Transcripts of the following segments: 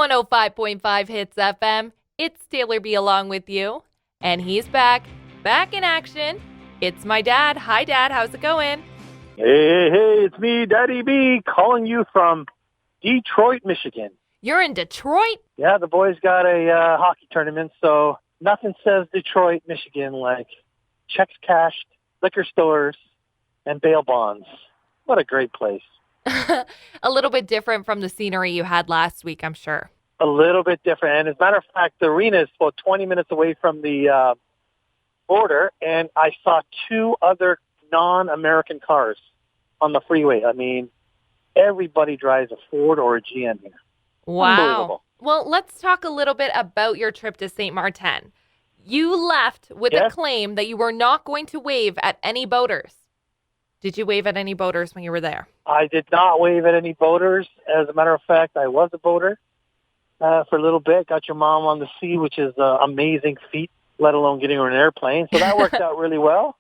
105.5 Hits FM. It's Taylor B along with you. And he's back in action. It's my dad. Hi, Dad. How's it going? Hey, it's me, Daddy B, calling you from Detroit, Michigan. You're in Detroit? Yeah, the boys got a hockey tournament, so nothing says Detroit, Michigan like checks cashed, liquor stores, and bail bonds. What a great place. A little bit different from the scenery you had last week, I'm sure. A little bit different. And as a matter of fact, the arena is about 20 minutes away from the border, and I saw two other non-American cars on the freeway. I mean, everybody drives a Ford or a GM here. Wow. Well, let's talk a little bit about your trip to St. Martin. You left with a claim that you were not going to wave at any boaters. Did you wave at any boaters when you were there? I did not wave at any boaters. As a matter of fact, I was a boater for a little bit. Got your mom on the sea, which is an amazing feat, let alone getting her in an airplane. So that worked out really well.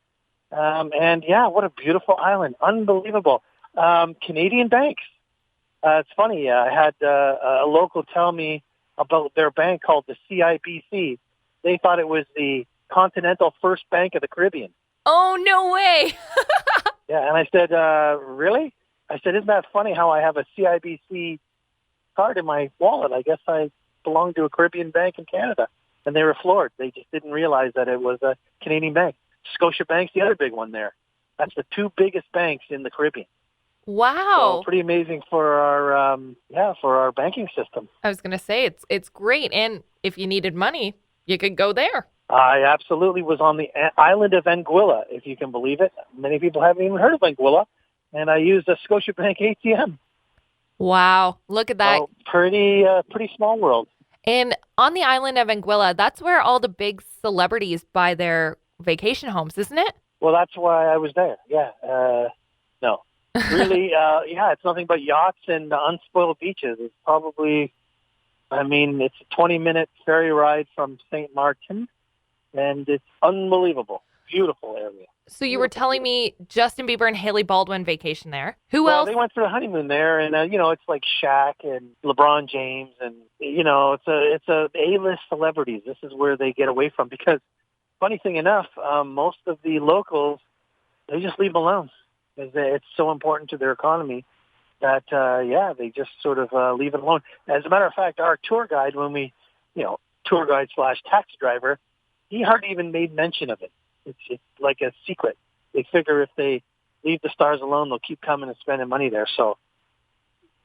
And yeah, what a beautiful island. Unbelievable. Canadian banks. It's funny. I had a local tell me about their bank called the CIBC. They thought it was the Continental First Bank of the Caribbean. Oh, no way. Yeah, and I said, really? I said, isn't that funny how I have a CIBC card in my wallet? I guess I belong to a Caribbean bank in Canada. And they were floored. They just didn't realize that it was a Canadian bank. Scotiabank's the other big one there. That's the two biggest banks in the Caribbean. Wow. So pretty amazing for our banking system. I was going to say, it's great. And if you needed money, you could go there. I absolutely was on the island of Anguilla, if you can believe it. Many people haven't even heard of Anguilla. And I used a Scotiabank ATM. Wow. Look at that. So pretty small world. And on the island of Anguilla, that's where all the big celebrities buy their vacation homes, isn't it? Well, that's why I was there. Yeah. No. Really, it's nothing but yachts and unspoiled beaches. It's probably, it's a 20-minute ferry ride from St. Martin, and it's unbelievable. Beautiful area. So you were telling me Justin Bieber and Hailey Baldwin vacation there. Who else? Well, they went for a honeymoon there, and it's like Shaq and LeBron James, and it's a A-list celebrities. This is where they get away from because, funny thing enough, most of the locals they just leave them alone. It's so important to their economy that they just sort of leave it alone. As a matter of fact, our tour guide, tour guide / taxi driver, he hardly even made mention of it. It's like a secret. They figure if they leave the stars alone, they'll keep coming and spending money there. So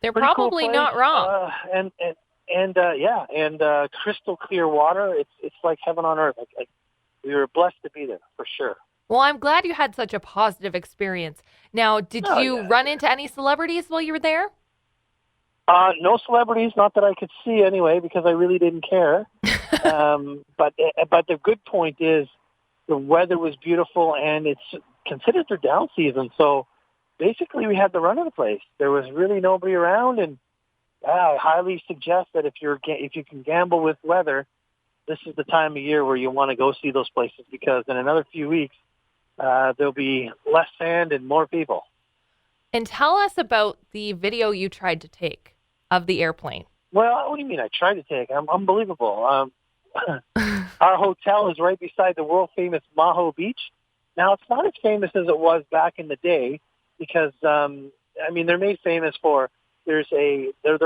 they're probably not wrong. And crystal clear water. It's like heaven on earth. Like we were blessed to be there for sure. Well, I'm glad you had such a positive experience. Now, did you run into any celebrities while you were there? No celebrities, not that I could see anyway, because I really didn't care. But the good point is the weather was beautiful, and it's considered their down season. So basically, we had the run of the place. There was really nobody around, and I highly suggest that if you can gamble with weather, this is the time of year where you want to go see those places because in another few weeks, there'll be less sand and more people. And tell us about the video you tried to take of the airplane. Well, what do you mean I tried to take? I'm unbelievable. Our hotel is right beside the world-famous Maho Beach. Now, it's not as famous as it was back in the day because, they're made famous for their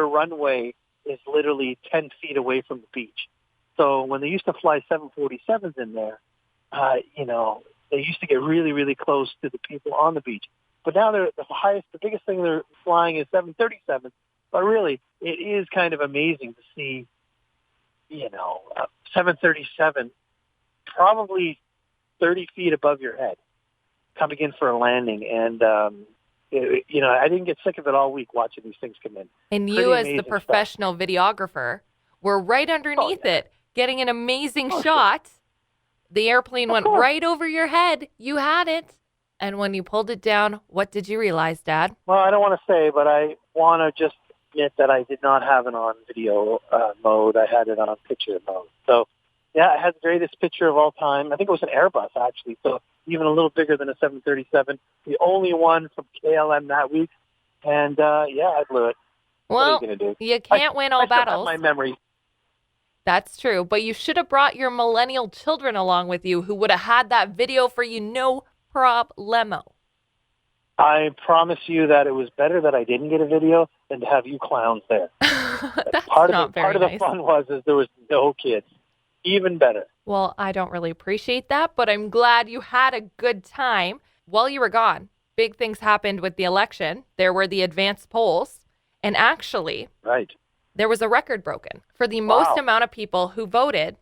runway is literally 10 feet away from the beach. So when they used to fly 747s in there, they used to get really, really close to the people on the beach. But now the biggest thing they're flying is 737s. But really, it is kind of amazing to see, 737 probably 30 feet above your head coming in for a landing. And, I didn't get sick of it all week watching these things come in. And you as the professional videographer were right underneath it, getting an amazing shot. Sure. The airplane went right over your head. You had it. And when you pulled it down, what did you realize, Dad? Well, I don't want to say, but I want to just admit that I did not have it on video mode. I had it on picture mode. So, yeah, I had the greatest picture of all time. I think it was an Airbus, actually, so even a little bigger than a 737. The only one from KLM that week. And, I blew it. What are Well, you going to do? you can't win all I still have battles. my memory. That's true. But you should have brought your millennial children along with you who would have had that video for you, no problemo. I promise you that it was better that I didn't get a video than to have you clowns there. That's Part not of very the nice. fun was there was no kids. Even better. Well, I don't really appreciate that, but I'm glad you had a good time while you were gone. Big things happened with the election. There were the advanced polls, and actually, Right. there was a record broken for the most Wow. amount of people who voted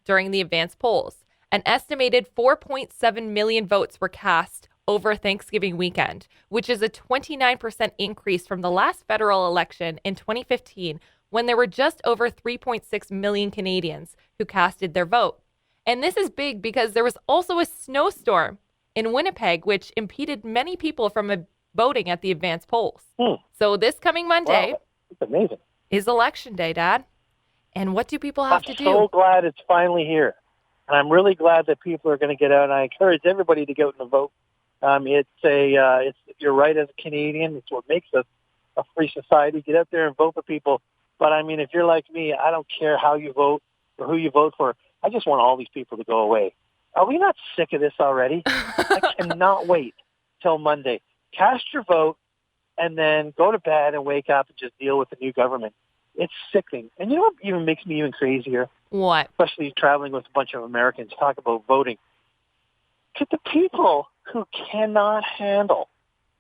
during the advanced polls. An estimated 4.7 million votes were cast over Thanksgiving weekend, which is a 29% increase from the last federal election in 2015, when there were just over 3.6 million Canadians who casted their vote. And this is big because there was also a snowstorm in Winnipeg, which impeded many people from voting at the advanced polls. So this coming Monday Wow. It's amazing. is election day, Dad. And what do people have to I'm do? so glad it's finally here. And I'm really glad that people are going to get out, and I encourage everybody to go out and vote. It's you're right as a Canadian. It's what makes us a free society. Get out there and vote for people. But I mean, if you're like me, I don't care how you vote or who you vote for. I just want all these people to go away. Are we not sick of this already? I cannot wait till Monday. Cast your vote and then go to bed and wake up and just deal with the new government. It's sickening. And you know what even makes me even crazier? What? Especially traveling with a bunch of Americans, talk about voting. Could the people who cannot handle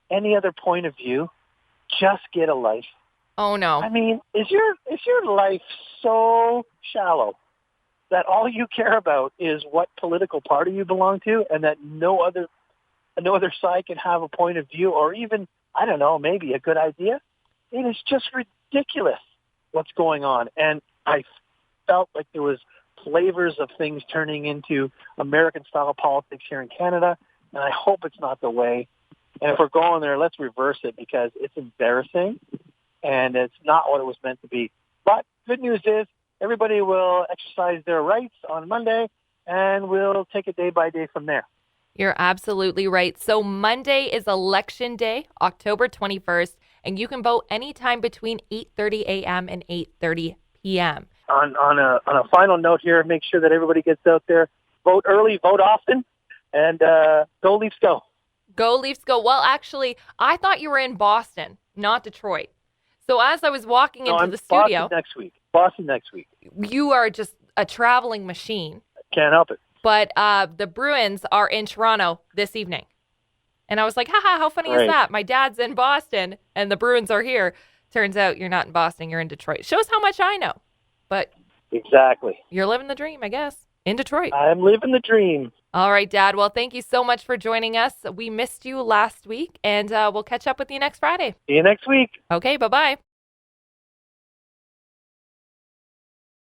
any other point of view just get a life? Oh, no. I mean, is your life so shallow that all you care about is what political party you belong to, and that no other side can have a point of view, or even, I don't know, maybe a good idea? It is just ridiculous what's going on. And I felt like there was flavors of things turning into American-style politics here in Canada, and I hope it's not the way. And if we're going there, let's reverse it, because it's embarrassing, and it's not what it was meant to be. But good news is everybody will exercise their rights on Monday, and we'll take it day by day from there. You're absolutely right. So Monday is Election Day, October 21st, and you can vote anytime between 8:30 a.m. and 8:30 p.m. On a final note here, make sure that everybody gets out there, vote early, vote often, and go Leafs go. Go Leafs go. Well, actually, I thought you were in Boston, not Detroit. So as I was walking into the studio, Boston next week. You are just a traveling machine. Can't help it. But the Bruins are in Toronto this evening. And I was like, haha, how funny is Right. that? My dad's in Boston and the Bruins are here. Turns out you're not in Boston, you're in Detroit. Shows how much I know. But Exactly. you're living the dream, I guess, in Detroit. I'm living the dream. All right, Dad. Well, thank you so much for joining us. We missed you last week, and we'll catch up with you next Friday. See you next week. Okay, bye-bye.